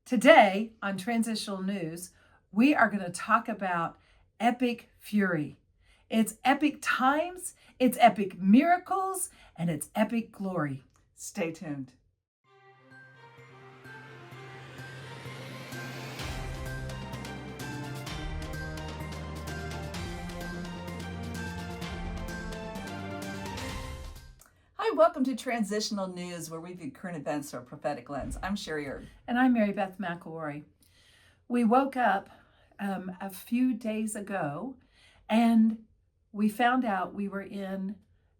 Today on Transitional News, we are going to talk about epic fury. It's epic times, it's epic miracles, and it's epic glory. Stay tuned. Hi, welcome to Transitional News, where we view current events through a prophetic lens. I'm Sherry Erd. And I'm Mary Beth McElroy. We woke up a few days ago and we found out we were in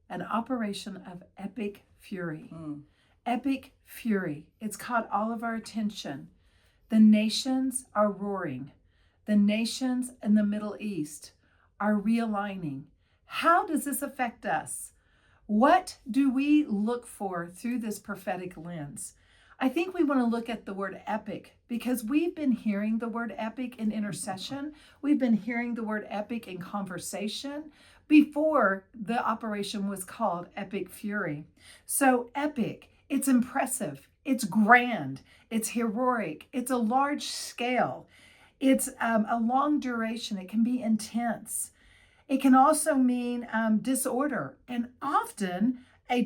an operation of epic fury. Epic fury. It's caught all of our attention. The nations are roaring. The nations in the Middle East are realigning. How does this affect us? What do we look for through this prophetic lens? I think we want to look at the word epic because we've been hearing the word epic in intercession. We've been hearing the word epic in conversation before the operation was called Epic Fury. So epic, it's impressive, it's grand, it's heroic, it's a large scale, it's a long duration, it can be intense. It can also mean disorder and often a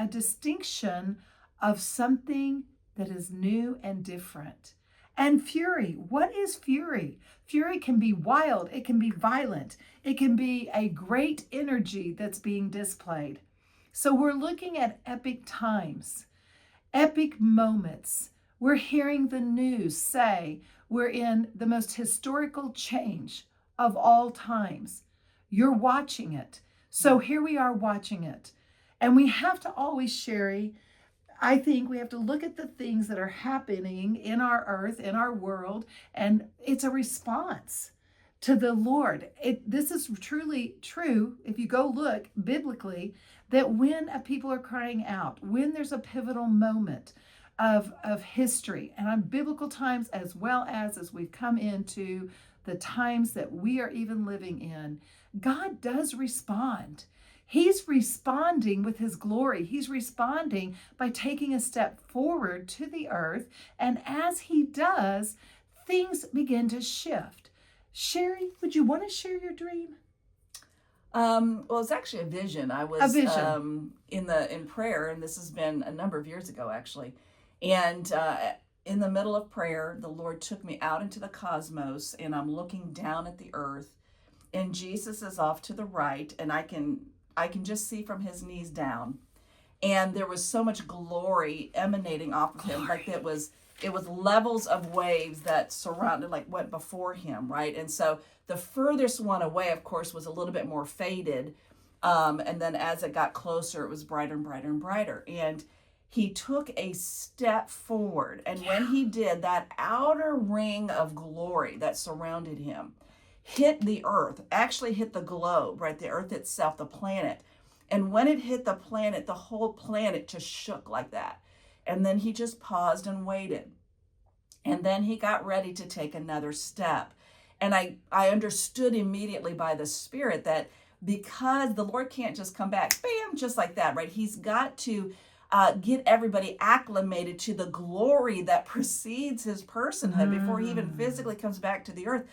distinction of something that is new and different. And fury, what is fury? Fury can be wild, it can be violent, it can be a great energy that's being displayed. So we're looking at epic times, epic moments. We're hearing the news say we're in the most historical change of all times. You're watching it. So here we are watching it. And we have to always, Sherry, I think we have to look at the things that are happening in our earth, in our world, and it's a response to the Lord. This is truly true, if you go look biblically, that when people are crying out, when there's a pivotal moment of history, and on biblical times as well as we've come into the times that we are even living in, God does respond. He's responding with his glory. He's responding by taking a step forward to the earth. And as he does, things begin to shift. Sherry, would you want to share your dream? Well, it's actually a vision. I was A vision. In prayer, and this has been a number of years ago, actually. And in the middle of prayer, the Lord took me out into the cosmos, and I'm looking down at the earth, and Jesus is off to the right, and I can just see from his knees down. And there was so much glory emanating off of him, like it was levels of waves that surrounded, like went before him, right? And so the furthest one away, of course, was a little bit more faded. And then as it got closer, it was brighter and brighter and brighter. And he took a step forward. And when he did, that outer ring of glory that surrounded him hit the earth, actually hit the globe, right? The earth itself, the planet. And when it hit the planet, the whole planet just shook like that. And then he just paused and waited. And then he got ready to take another step. And I understood immediately by the Spirit that because the Lord can't just come back, bam, just like that, right? He's got to get everybody acclimated to the glory that precedes his personhood before he even physically comes back to the earth.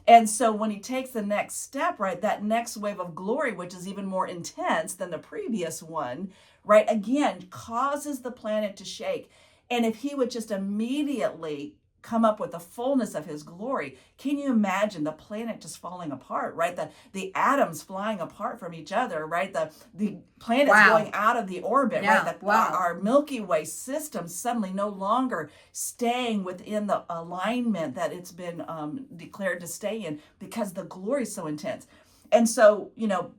And so when he takes the next step, right, that next wave of glory, which is even more intense than the previous one, right, again, causes the planet to shake. And if he would just immediately come up with the fullness of his glory, can you imagine the planet just falling apart, right? The atoms flying apart from each other, right? The planets going out of the orbit, right? Our Milky Way system suddenly no longer staying within the alignment that it's been declared to stay in because the glory is so intense. And so,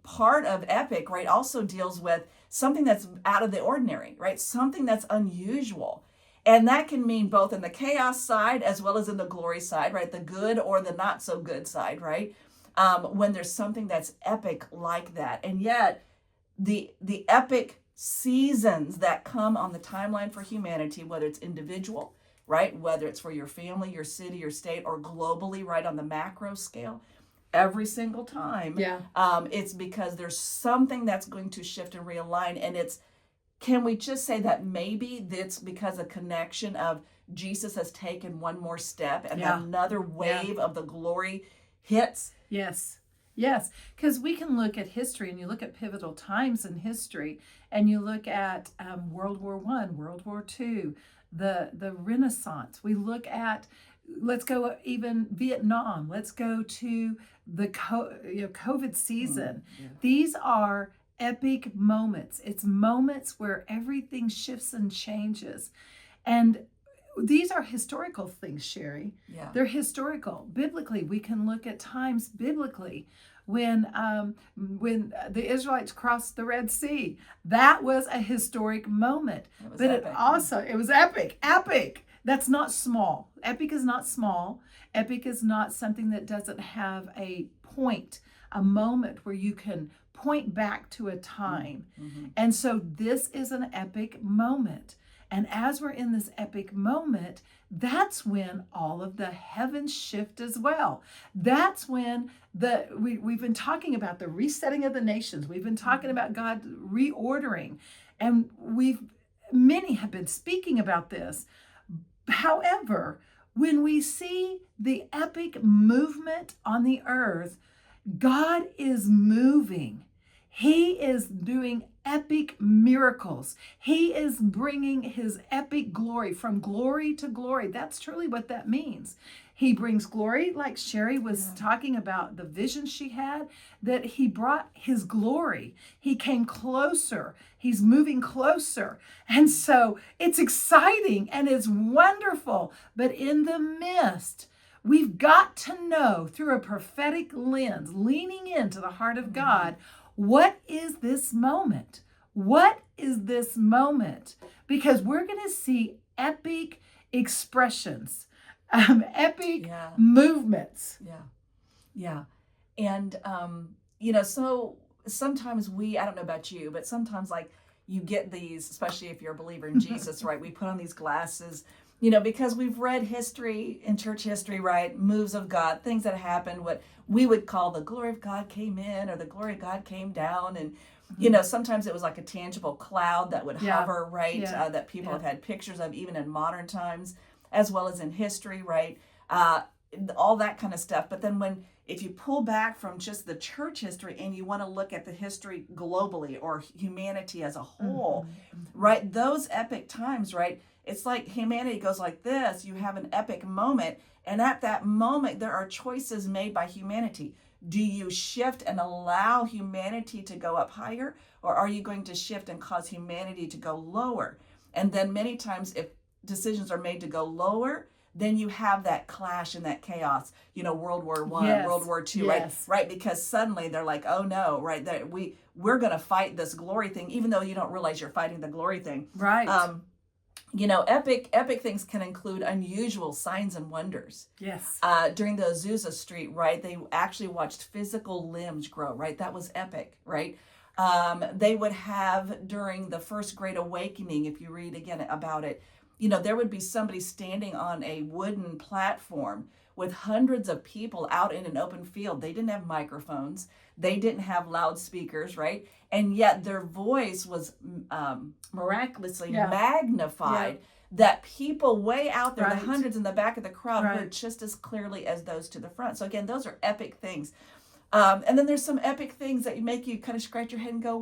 part of epic, right, also deals with something that's out of the ordinary, right? Something that's unusual. And that can mean both in the chaos side as well as in the glory side, right? The good or the not so good side, right? When there's something that's epic like that. And yet the epic seasons that come on the timeline for humanity, whether it's individual, right? Whether it's for your family, your city, your state, or globally, right, on the macro scale, every single time, it's because there's something that's going to shift and realign. And can we just say that maybe it's because of connection of Jesus has taken one more step and Yeah. another wave of the glory hits. Yes. Yes. Because we can look at history, and you look at pivotal times in history, and you look at World War I, World War II, the Renaissance. We look at, let's go even Vietnam. Let's go to the COVID season. Yeah. These are epic moments. It's moments where everything shifts and changes. And these are historical things, Sherry. Yeah. They're historical. Biblically, we can look at times biblically when the Israelites crossed the Red Sea. That was a historic moment. But epic. It was epic. Epic. That's not small. Epic is not small. Epic is not something that doesn't have a point, a moment where you can point back to a time. Mm-hmm. And so this is an epic moment. And as we're in this epic moment, that's when all of the heavens shift as well. That's when we've been talking about the resetting of the nations. We've been talking about God reordering, and many have been speaking about this. However, when we see the epic movement on the earth, God is moving. He is doing epic miracles. He is bringing his epic glory from glory to glory. That's truly what that means. He brings glory, like Sherry was talking about the vision she had, that he brought his glory. He came closer. He's moving closer. And so it's exciting and it's wonderful. But in the midst, we've got to know through a prophetic lens, leaning into the heart of God, what is this moment? What is this moment? Because we're going to see epic expressions, epic movements. Yeah. And, so sometimes I don't know about you, but sometimes like you get these, especially if you're a believer in Jesus, right? We put on these glasses, because we've read history in church history, right? Moves of God, things that happened, what we would call the glory of God came in or the glory of God came down. And, sometimes it was like a tangible cloud that would hover, right? That people have had pictures of even in modern times, as well as in history, right? All that kind of stuff. But then if you pull back from just the church history and you want to look at the history globally or humanity as a whole, right? Those epic times, right? It's like humanity goes like this. You have an epic moment. And at that moment, there are choices made by humanity. Do you shift and allow humanity to go up higher? Or are you going to shift and cause humanity to go lower? And then many times if decisions are made to go lower, then you have that clash and that chaos, World War I, World War II, right? Because suddenly they're like, oh no, right? That we're going to fight this glory thing, even though you don't realize you're fighting the glory thing. Right. Epic things can include unusual signs and wonders. Yes. During the Azusa Street, right? They actually watched physical limbs grow, right? That was epic, right? They would have during the First Great Awakening, if you read again about it, there would be somebody standing on a wooden platform with hundreds of people out in an open field. They didn't have microphones. They didn't have loudspeakers, right? And yet their voice was miraculously magnified that people way out there, the hundreds in the back of the crowd, heard just as clearly as those to the front. So again, those are epic things. And then there's some epic things that make you kind of scratch your head and go,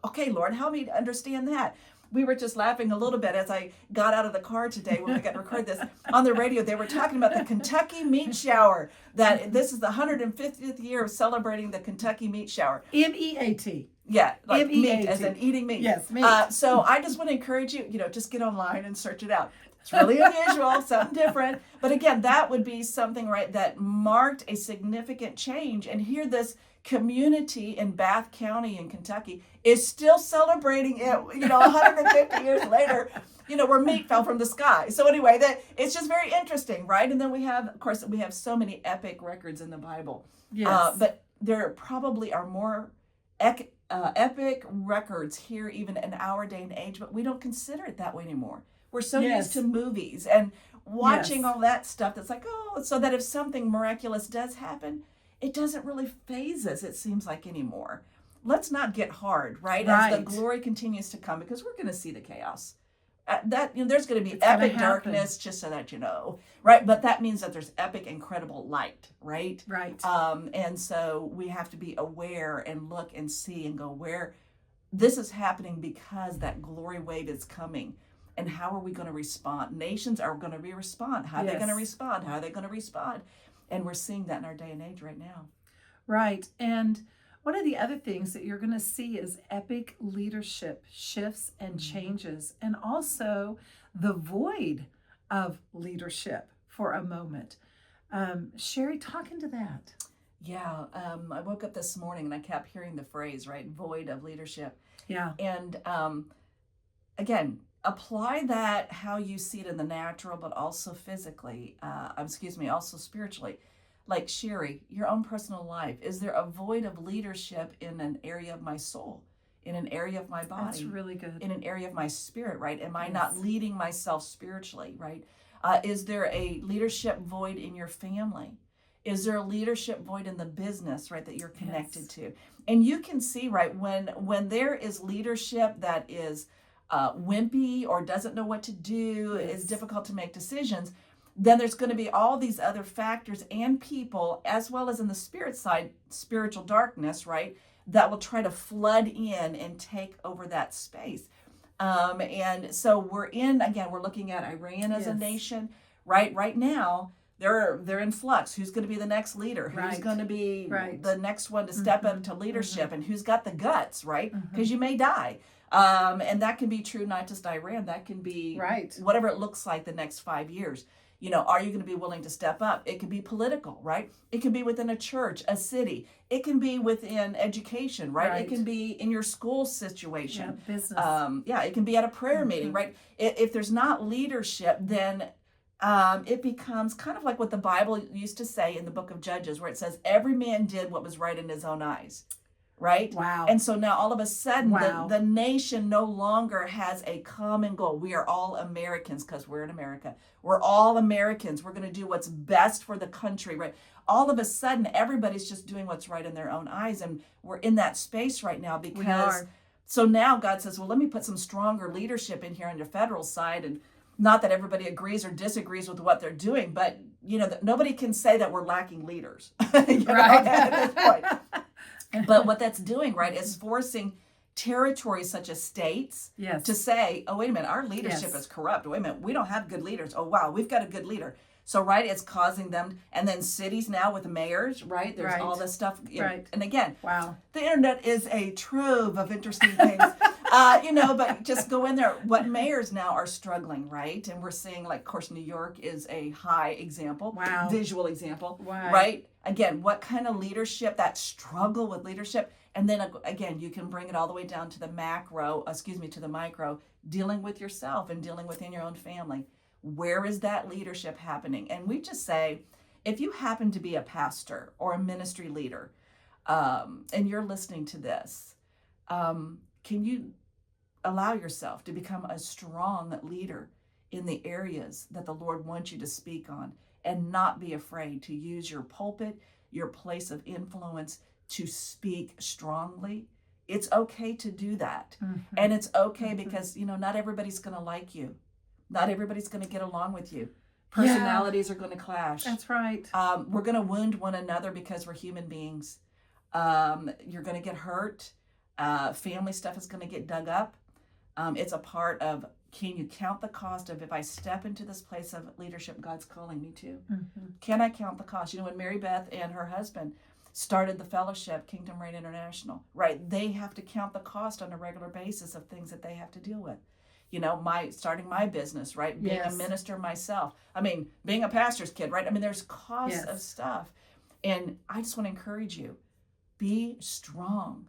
okay, Lord, help me to understand that. We were just laughing a little bit as I got out of the car today when we got to record this. On the radio, they were talking about the Kentucky meat shower, that this is the 150th year of celebrating the Kentucky meat shower. MEAT. Yeah, like M-E-A-T. meat, as in eating meat. Yes, meat. So I just want to encourage you, just get online and search it out. It's really unusual, something different. But again, that would be something, right, that marked a significant change. And here this community in Bath County in Kentucky is still celebrating it, 150 years later, where meat fell from the sky. So anyway, it's just very interesting, right? And then we have so many epic records in the Bible. Yes. But there probably are more epic records here even in our day and age, but we don't consider it that way anymore. We're so used to movies and watching all that stuff that's like, so that if something miraculous does happen, it doesn't really faze us, it seems like, anymore. Let's not get hard, right? As the glory continues to come, because we're going to see the chaos. that there's going to be It's gonna epic happen. darkness, just so that you know, right? But that means that there's epic, incredible light, right? Right. And so we have to be aware and look and see and go where this is happening because that glory wave is coming. And how are we going to respond? Nations are going to respond. How are they going to Yes. respond? How are they going to respond? And we're seeing that in our day and age right now. Right. And one of the other things that you're going to see is epic leadership shifts and changes, and also the void of leadership for a moment. Sherry, talk into that. Yeah, I woke up this morning and I kept hearing the phrase, right? Void of leadership. Yeah. And again, apply that how you see it in the natural, but also physically, also spiritually. Like Sherry, your own personal life. Is there a void of leadership in an area of my soul, in an area of my body? That's really good. In an area of my spirit, right? Am I Yes. not leading myself spiritually, right? Is there a leadership void in your family? Is there a leadership void in the business, right, that you're connected to? And you can see, right, when there is leadership that is wimpy or doesn't know what to do, is difficult to make decisions, then there's going to be all these other factors and people, as well as in the spirit side, spiritual darkness, right, that will try to flood in and take over that space. And so we're looking at Iran as a nation, right? Right now, they're in flux. Who's going to be the next leader? Who's going to be the next one to step up to leadership? And who's got the guts, right? Because you may die. And that can be true not just Iran. That can be whatever it looks like the next 5 years. Are you going to be willing to step up? It could be political, right? It could be within a church, a city. It can be within education, right? It can be in your school situation. Yeah, business. It can be at a prayer meeting, right? If there's not leadership, then it becomes kind of like what the Bible used to say in the book of Judges, where it says, every man did what was right in his own eyes. Right? Wow. And so now all of a sudden, the nation no longer has a common goal. We are all Americans because we're in America. We're all Americans. We're going to do what's best for the country, right? All of a sudden, everybody's just doing what's right in their own eyes. And we're in that space right now because, so now God says, well, let me put some stronger leadership in here on your federal side. And not that everybody agrees or disagrees with what they're doing, but, nobody can say that we're lacking leaders at this point. But what that's doing, right, is forcing territories such as states to say, oh, wait a minute, our leadership is corrupt. Wait a minute, we don't have good leaders. Oh, wow, we've got a good leader. So, right, it's causing them, and then cities now with mayors, right, there's all this stuff. And again, the internet is a trove of interesting things. But just go in there. What mayors now are struggling, right? And we're seeing, like, of course, New York is a high example, visual example, right? Again, what kind of leadership, that struggle with leadership. And then, again, you can bring it all the way down to the to the micro, dealing with yourself and dealing within your own family. Where is that leadership happening? And we just say, if you happen to be a pastor or a ministry leader, and you're listening to this, can you allow yourself to become a strong leader in the areas that the Lord wants you to speak on, and not be afraid to use your pulpit, your place of influence, to speak strongly? It's okay to do that. And it's okay because, not everybody's going to like you. Not everybody's going to get along with you. Personalities are going to clash. That's right. We're going to wound one another because we're human beings. You're going to get hurt. Family stuff is going to get dug up. It's a part of, can you count the cost of, if I step into this place of leadership God's calling me to? Can I count the cost? When Mary Beth and her husband started the fellowship, Kingdom Reign International, right? They have to count the cost on a regular basis of things that they have to deal with. Starting my business, right? Being a minister myself. Being a pastor's kid, right? There's costs of stuff. And I just want to encourage you, be strong.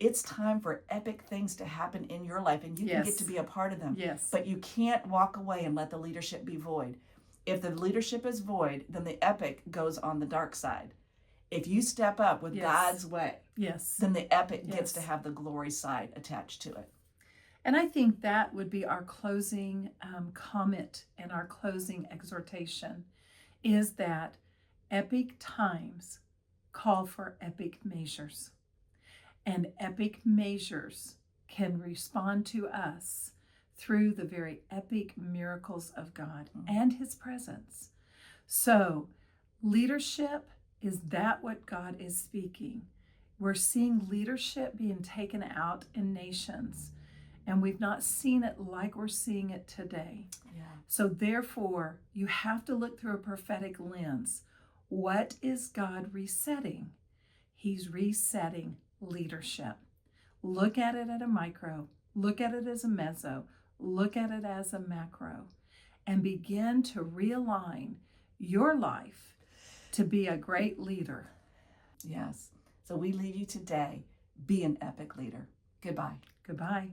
It's time for epic things to happen in your life, and you can get to be a part of them. But you can't walk away and let the leadership be void. If the leadership is void, then the epic goes on the dark side. If you step up with God's way, then the epic gets to have the glory side attached to it. And I think that would be our closing comment and our closing exhortation, is that epic times call for epic measures. And epic measures can respond to us through the very epic miracles of God and his presence. So, leadership, is that what God is speaking? We're seeing leadership being taken out in nations, and we've not seen it like we're seeing it today. Yeah. So therefore, you have to look through a prophetic lens. What is God resetting? He's resetting leadership. Look at it at a micro, look at it as a meso, look at it as a macro, and begin to realign your life to be a great leader. Yes. So we leave you today. Be an epic leader. Goodbye. Goodbye.